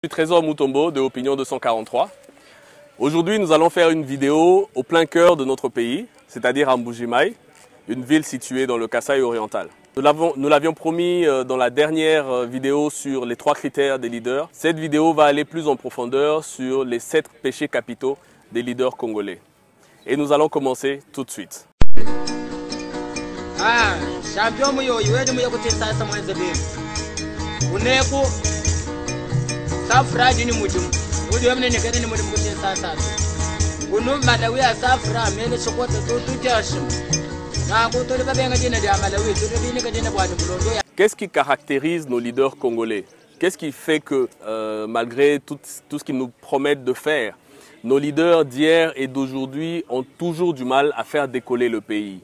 Je suis Trésor Mutombo de Opinion 243. Aujourd'hui, nous allons faire une vidéo au plein cœur de notre pays, c'est-à-dire à Mbuji-Mayi, une ville située dans le Kasaï oriental. Nous l'avions promis dans la dernière vidéo sur les 3 critères des leaders. Cette vidéo va aller plus en profondeur sur les 7 péchés capitaux des leaders congolais. Et nous allons commencer tout de suite. Qu'est-ce qui caractérise nos leaders congolais? Qu'est-ce qui fait que, malgré tout ce qu'ils nous promettent de faire, nos leaders d'hier et d'aujourd'hui ont toujours du mal à faire décoller le pays?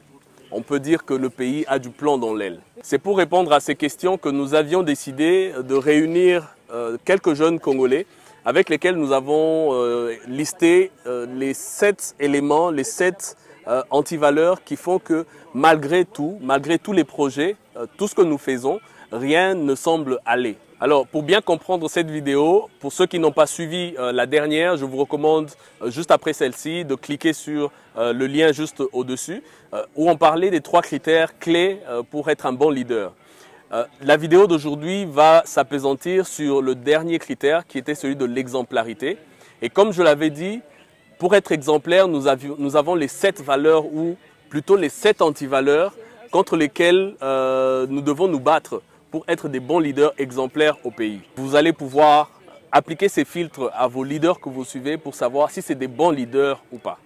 On peut dire que le pays a du plomb dans l'aile. C'est pour répondre à ces questions que nous avions décidé de réunir quelques jeunes Congolais avec lesquels nous avons listé les 7 éléments, les 7 antivaleurs qui font que malgré tous les projets, tout ce que nous faisons, rien ne semble aller. Alors, pour bien comprendre cette vidéo, pour ceux qui n'ont pas suivi la dernière, je vous recommande juste après celle-ci de cliquer sur le lien juste au-dessus où on parlait des 3 critères clés pour être un bon leader. La vidéo d'aujourd'hui va s'appesantir sur le dernier critère qui était celui de l'exemplarité. Et comme je l'avais dit, pour être exemplaire, nous avons les 7 valeurs ou plutôt les 7 antivaleurs contre lesquelles nous devons nous battre pour être des bons leaders exemplaires au pays. Vous allez pouvoir appliquer ces filtres à vos leaders que vous suivez pour savoir si c'est des bons leaders ou pas.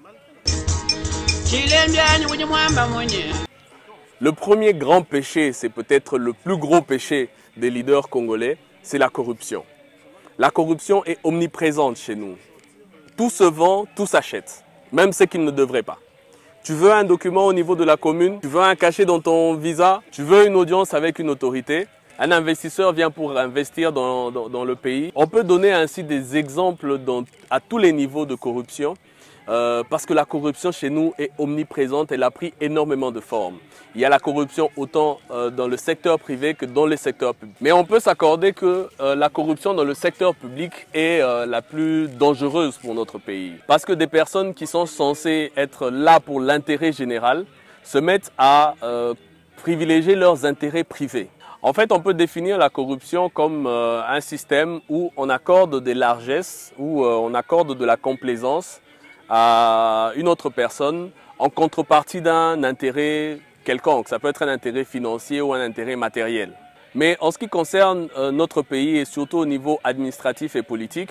Le premier grand péché, c'est peut-être le plus gros péché des leaders congolais, c'est la corruption. La corruption est omniprésente chez nous. Tout se vend, tout s'achète, même ce qu'il ne devrait pas. Tu veux un document au niveau de la commune, tu veux un cachet dans ton visa, tu veux une audience avec une autorité. Un investisseur vient pour investir dans le pays. On peut donner ainsi des exemples à tous les niveaux de corruption parce que la corruption chez nous est omniprésente, elle a pris énormément de formes. Il y a la corruption autant dans le secteur privé que dans le secteur public. Mais on peut s'accorder que la corruption dans le secteur public est la plus dangereuse pour notre pays. Parce que des personnes qui sont censées être là pour l'intérêt général se mettent à privilégier leurs intérêts privés. En fait, on peut définir la corruption comme un système où on accorde des largesses, où on accorde de la complaisance à une autre personne en contrepartie d'un intérêt quelconque. Ça peut être un intérêt financier ou un intérêt matériel. Mais en ce qui concerne notre pays et surtout au niveau administratif et politique,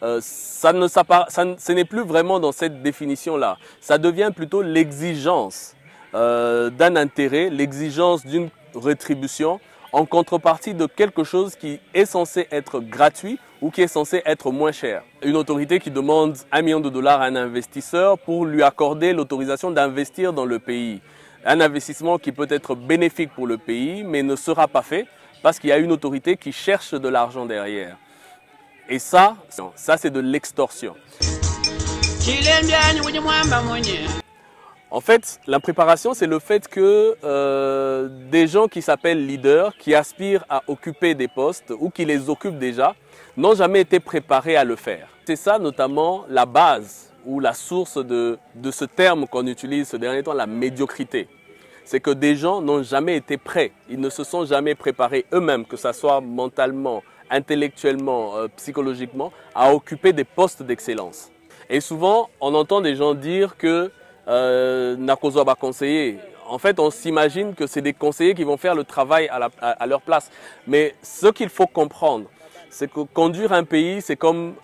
ce n'est plus vraiment dans cette définition-là. Ça devient plutôt l'exigence d'un intérêt, l'exigence d'une rétribution en contrepartie de quelque chose qui est censé être gratuit ou qui est censé être moins cher. Une autorité qui demande $1 million à un investisseur pour lui accorder l'autorisation d'investir dans le pays. Un investissement qui peut être bénéfique pour le pays, mais ne sera pas fait parce qu'il y a une autorité qui cherche de l'argent derrière. Et ça c'est de l'extorsion. En fait, la préparation, c'est le fait que des gens qui s'appellent leaders, qui aspirent à occuper des postes ou qui les occupent déjà, n'ont jamais été préparés à le faire. C'est ça notamment la base ou la source de ce terme qu'on utilise ce dernier temps, la médiocrité. C'est que des gens n'ont jamais été prêts, ils ne se sont jamais préparés eux-mêmes, que ce soit mentalement, intellectuellement, psychologiquement, à occuper des postes d'excellence. Et souvent, on entend des gens dire que Nakozwa va conseiller. En fait, on s'imagine que c'est des conseillers qui vont faire le travail à leur place. Mais ce qu'il faut comprendre, c'est que conduire un pays, c'est comme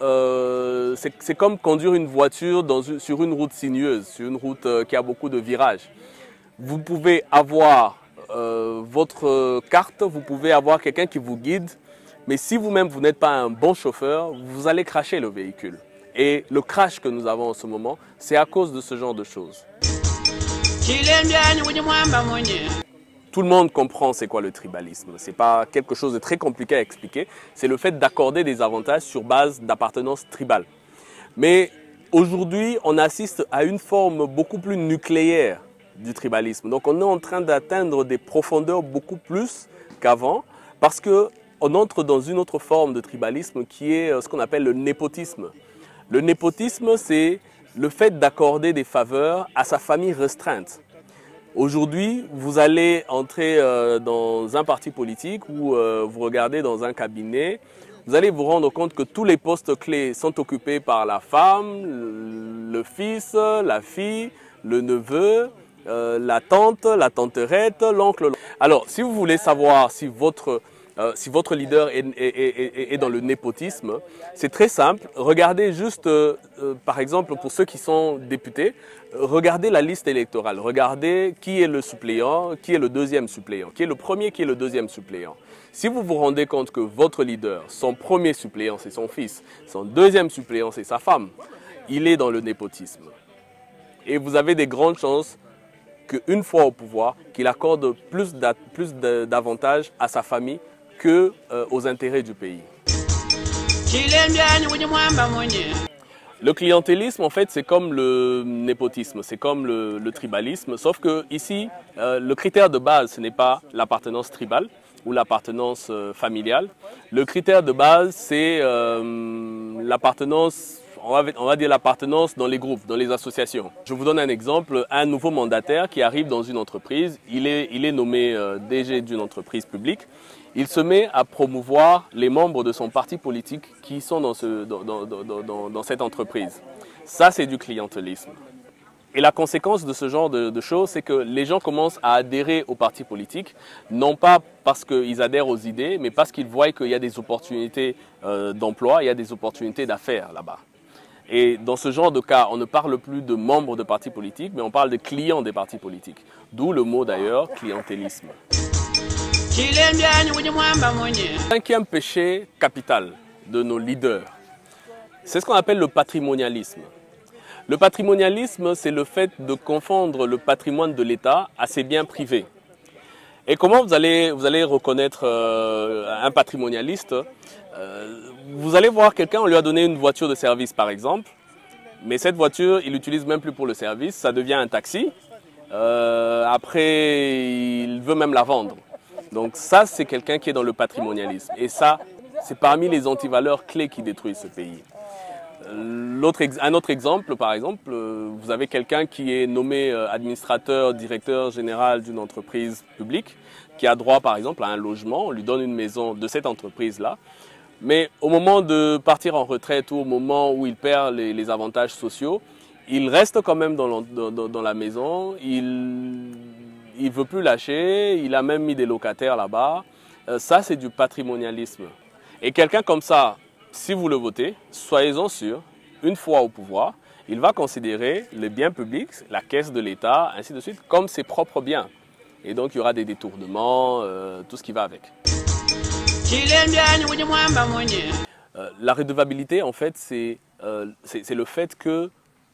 conduire une voiture sur une route sinueuse, sur une route qui a beaucoup de virages. Vous pouvez avoir votre carte, vous pouvez avoir quelqu'un qui vous guide, mais si vous-même vous n'êtes pas un bon chauffeur, vous allez crasher le véhicule. Et le crash que nous avons en ce moment, c'est à cause de ce genre de choses. Tout le monde comprend c'est quoi le tribalisme. Ce n'est pas quelque chose de très compliqué à expliquer. C'est le fait d'accorder des avantages sur base d'appartenance tribale. Mais aujourd'hui, on assiste à une forme beaucoup plus nucléaire du tribalisme. Donc on est en train d'atteindre des profondeurs beaucoup plus qu'avant parce que on entre dans une autre forme de tribalisme qui est ce qu'on appelle le népotisme. Le népotisme, c'est le fait d'accorder des faveurs à sa famille restreinte. Aujourd'hui, vous allez entrer dans un parti politique ou vous regardez dans un cabinet, vous allez vous rendre compte que tous les postes clés sont occupés par la femme, le fils, la fille, le neveu, la tanterette, l'oncle. Alors, si vous voulez savoir si votre leader est dans le népotisme, c'est très simple. Regardez juste, par exemple, pour ceux qui sont députés, regardez la liste électorale. Regardez qui est le suppléant, qui est le deuxième suppléant, qui est le premier, qui est le deuxième suppléant. Si vous vous rendez compte que votre leader, son premier suppléant, c'est son fils, son deuxième suppléant, c'est sa femme, il est dans le népotisme. Et vous avez des grandes chances qu'une fois au pouvoir, qu'il accorde plus d'avantages à sa famille que aux intérêts du pays. Le clientélisme, en fait, c'est comme le népotisme, c'est comme le tribalisme, sauf que ici, le critère de base, ce n'est pas l'appartenance tribale ou l'appartenance familiale. Le critère de base, c'est l'appartenance, on va dire l'appartenance dans les groupes, dans les associations. Je vous donne un exemple, un nouveau mandataire qui arrive dans une entreprise, il est nommé DG d'une entreprise publique. Il se met à promouvoir les membres de son parti politique qui sont dans cette entreprise. Ça, c'est du clientélisme. Et la conséquence de ce genre de choses, c'est que les gens commencent à adhérer au parti politique, non pas parce qu'ils adhèrent aux idées, mais parce qu'ils voient qu'il y a des opportunités d'emploi, il y a des opportunités d'affaires là-bas. Et dans ce genre de cas, on ne parle plus de membres de partis politiques, mais on parle de clients des partis politiques. D'où le mot d'ailleurs, clientélisme. Cinquième péché capital de nos leaders, c'est ce qu'on appelle le patrimonialisme. Le patrimonialisme, c'est le fait de confondre le patrimoine de l'État à ses biens privés. Et comment vous allez reconnaître un patrimonialiste? Vous allez voir quelqu'un, on lui a donné une voiture de service par exemple, mais cette voiture, il l'utilise même plus pour le service, ça devient un taxi. Après, il veut même la vendre. Donc ça, c'est quelqu'un qui est dans le patrimonialisme. Et ça, c'est parmi les antivaleurs clés qui détruisent ce pays. Un autre exemple, par exemple, vous avez quelqu'un qui est nommé administrateur, directeur général d'une entreprise publique, qui a droit, par exemple, à un logement. On lui donne une maison de cette entreprise-là. Mais au moment de partir en retraite ou au moment où il perd les avantages sociaux, il reste quand même dans la maison. Il ne veut plus lâcher. Il a même mis des locataires là-bas. Ça, c'est du patrimonialisme. Et quelqu'un comme ça, si vous le votez, soyez-en sûrs, une fois au pouvoir, il va considérer les biens publics, la caisse de l'État, ainsi de suite, comme ses propres biens. Et donc, il y aura des détournements, tout ce qui va avec. La redevabilité, en fait, c'est le fait que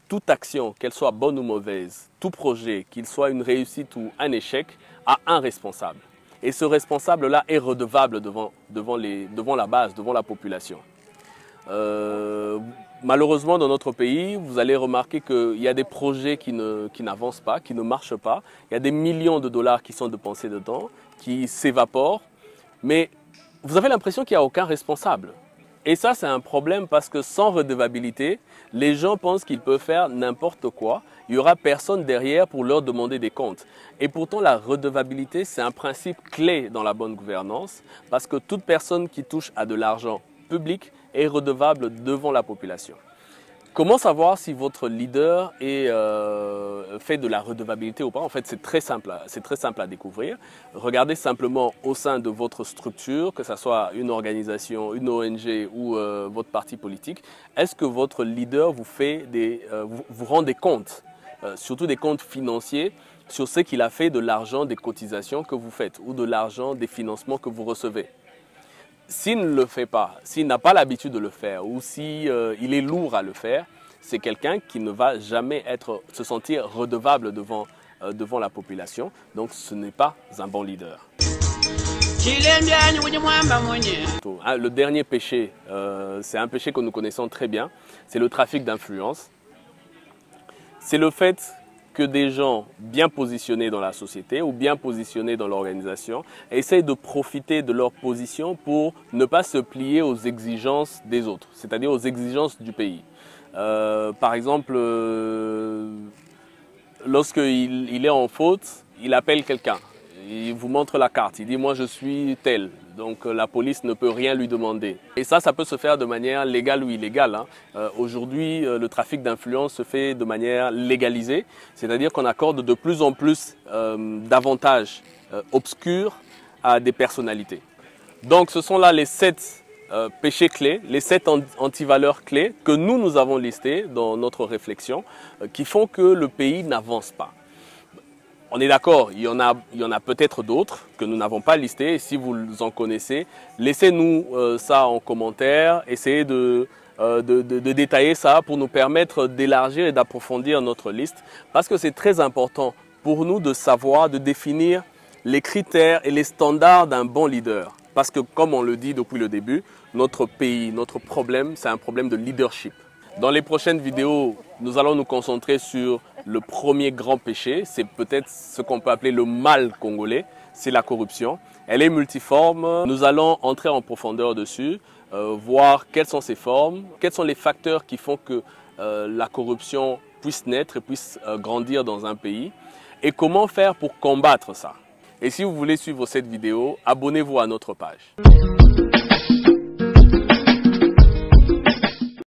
toute action, qu'elle soit bonne ou mauvaise, tout projet, qu'il soit une réussite ou un échec, a un responsable. Et ce responsable-là est redevable devant la base, devant la population. Malheureusement, dans notre pays, vous allez remarquer qu'il y a des projets qui n'avancent pas, qui ne marchent pas. Il y a des millions de dollars qui sont dépensés dedans, qui s'évaporent. Mais vous avez l'impression qu'il n'y a aucun responsable. Et ça, c'est un problème parce que sans redevabilité, les gens pensent qu'ils peuvent faire n'importe quoi. Il n'y aura personne derrière pour leur demander des comptes. Et pourtant, la redevabilité, c'est un principe clé dans la bonne gouvernance parce que toute personne qui touche à de l'argent public est redevable devant la population. Comment savoir si votre leader fait de la redevabilité ou pas? En fait, c'est très simple à découvrir. Regardez simplement au sein de votre structure, que ce soit une organisation, une ONG ou votre parti politique, est-ce que votre leader vous rend des comptes, surtout des comptes financiers, sur ce qu'il a fait de l'argent des cotisations que vous faites ou de l'argent des financements que vous recevez? S'il ne le fait pas, s'il n'a pas l'habitude de le faire ou s'il est lourd à le faire, c'est quelqu'un qui ne va jamais se sentir redevable devant la population. Donc ce n'est pas un bon leader. Le dernier péché, c'est un péché que nous connaissons très bien, c'est le trafic d'influence. C'est le fait que des gens bien positionnés dans la société ou bien positionnés dans l'organisation essayent de profiter de leur position pour ne pas se plier aux exigences des autres, c'est-à-dire aux exigences du pays. Par exemple, lorsqu'il est en faute, il appelle quelqu'un. Il vous montre la carte, il dit « moi je suis tel ». Donc la police ne peut rien lui demander. Et ça peut se faire de manière légale ou illégale. Aujourd'hui, le trafic d'influence se fait de manière légalisée, c'est-à-dire qu'on accorde de plus en plus d'avantages obscurs à des personnalités. Donc ce sont là les 7 péchés clés, les 7 antivaleurs clés que nous avons listés dans notre réflexion qui font que le pays n'avance pas. On est d'accord, il y en a peut-être d'autres que nous n'avons pas listés. Et si vous en connaissez, laissez-nous ça en commentaire. Essayez de détailler ça pour nous permettre d'élargir et d'approfondir notre liste. Parce que c'est très important pour nous de savoir, de définir les critères et les standards d'un bon leader. Parce que comme on le dit depuis le début, notre pays, notre problème, c'est un problème de leadership. Dans les prochaines vidéos, nous allons nous concentrer sur le premier grand péché. C'est peut-être ce qu'on peut appeler le mal congolais, c'est la corruption. Elle est multiforme. Nous allons entrer en profondeur dessus, voir quelles sont ses formes, quels sont les facteurs qui font que la corruption puisse naître et puisse grandir dans un pays et comment faire pour combattre ça. Et si vous voulez suivre cette vidéo, abonnez-vous à notre page.